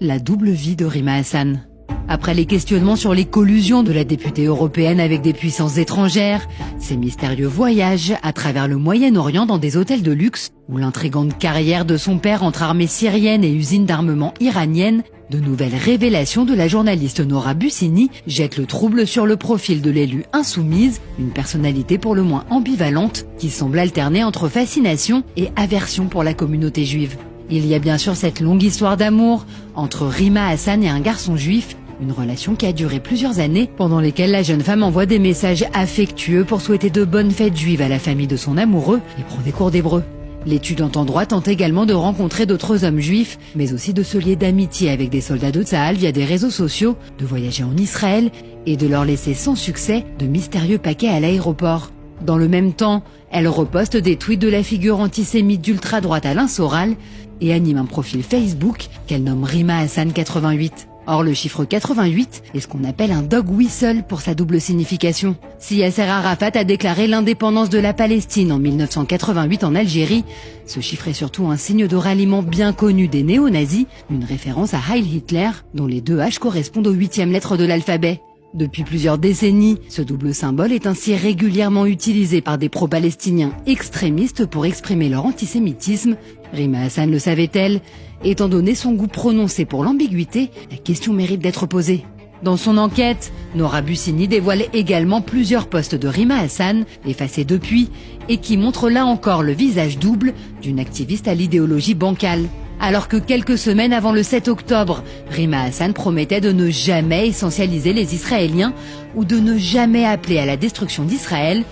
La double vie de Rima Hassan. Après les questionnements sur les collusions de la députée européenne avec des puissances étrangères, ces mystérieux voyages à travers le Moyen-Orient dans des hôtels de luxe, ou l'intrigante carrière de son père entre armée syrienne et usine d'armement iranienne, de nouvelles révélations de la journaliste Nora Bussini jettent le trouble sur le profil de l'élue insoumise, une personnalité pour le moins ambivalente qui semble alterner entre fascination et aversion pour la communauté juive. Il y a bien sûr cette longue histoire d'amour entre Rima Hassan et un garçon juif, une relation qui a duré plusieurs années, pendant lesquelles la jeune femme envoie des messages affectueux pour souhaiter de bonnes fêtes juives à la famille de son amoureux et prend des cours d'hébreu. L'étudiante en droit tente également de rencontrer d'autres hommes juifs, mais aussi de se lier d'amitié avec des soldats de Tsahal via des réseaux sociaux, de voyager en Israël et de leur laisser sans succès de mystérieux paquets à l'aéroport. Dans le même temps, elle reposte des tweets de la figure antisémite d'ultra-droite Alain Soral et anime un profil Facebook qu'elle nomme Rima Hassan 88. Or, le chiffre 88 est ce qu'on appelle un dog whistle pour sa double signification. Si Yasser Arafat a déclaré l'indépendance de la Palestine en 1988 en Algérie, ce chiffre est surtout un signe de ralliement bien connu des néo-nazis, une référence à Heil Hitler, dont les deux H correspondent aux 8e lettres de l'alphabet. Depuis plusieurs décennies, ce double symbole est ainsi régulièrement utilisé par des pro-palestiniens extrémistes pour exprimer leur antisémitisme. Rima Hassan le savait-elle? Étant donné son goût prononcé pour l'ambiguïté, la question mérite d'être posée. Dans son enquête, Nora Bussini dévoile également plusieurs posts de Rima Hassan, effacés depuis, et qui montrent là encore le visage double d'une activiste à l'idéologie bancale. Alors que quelques semaines avant le 7 octobre, Rima Hassan promettait de ne jamais essentialiser les Israéliens ou de ne jamais appeler à la destruction d'Israël,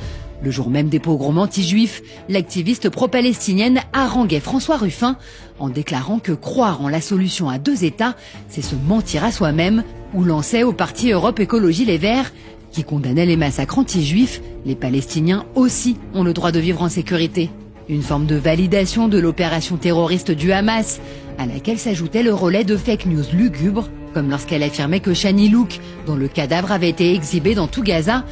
le jour même des pogroms anti-juifs, l'activiste pro-palestinienne haranguait François Ruffin en déclarant que croire en la solution à deux États, c'est se mentir à soi-même, ou lançait au parti Europe Écologie Les Verts, qui condamnait les massacres anti-juifs, les Palestiniens aussi ont le droit de vivre en sécurité. Une forme de validation de l'opération terroriste du Hamas, à laquelle s'ajoutait le relais de fake news lugubres, comme lorsqu'elle affirmait que Shani Louk, dont le cadavre avait été exhibé dans tout Gaza,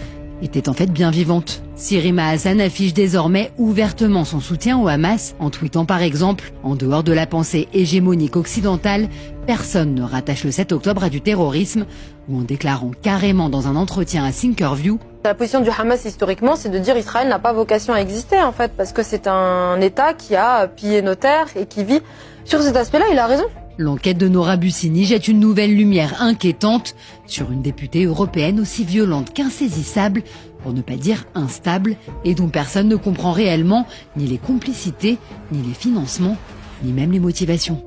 était en fait bien vivante. Si Rima Hassan affiche désormais ouvertement son soutien au Hamas, en tweetant par exemple « En dehors de la pensée hégémonique occidentale, personne ne rattache le 7 octobre à du terrorisme » ou en déclarant carrément dans un entretien à Thinkerview « La position du Hamas historiquement, c'est de dire Israël n'a pas vocation à exister en fait, parce que c'est un État qui a pillé nos terres et qui vit. Sur cet aspect-là, il a raison. » L'enquête de Nora Bussini jette une nouvelle lumière inquiétante sur une députée européenne aussi violente qu'insaisissable, pour ne pas dire instable, et dont personne ne comprend réellement ni les complicités, ni les financements, ni même les motivations.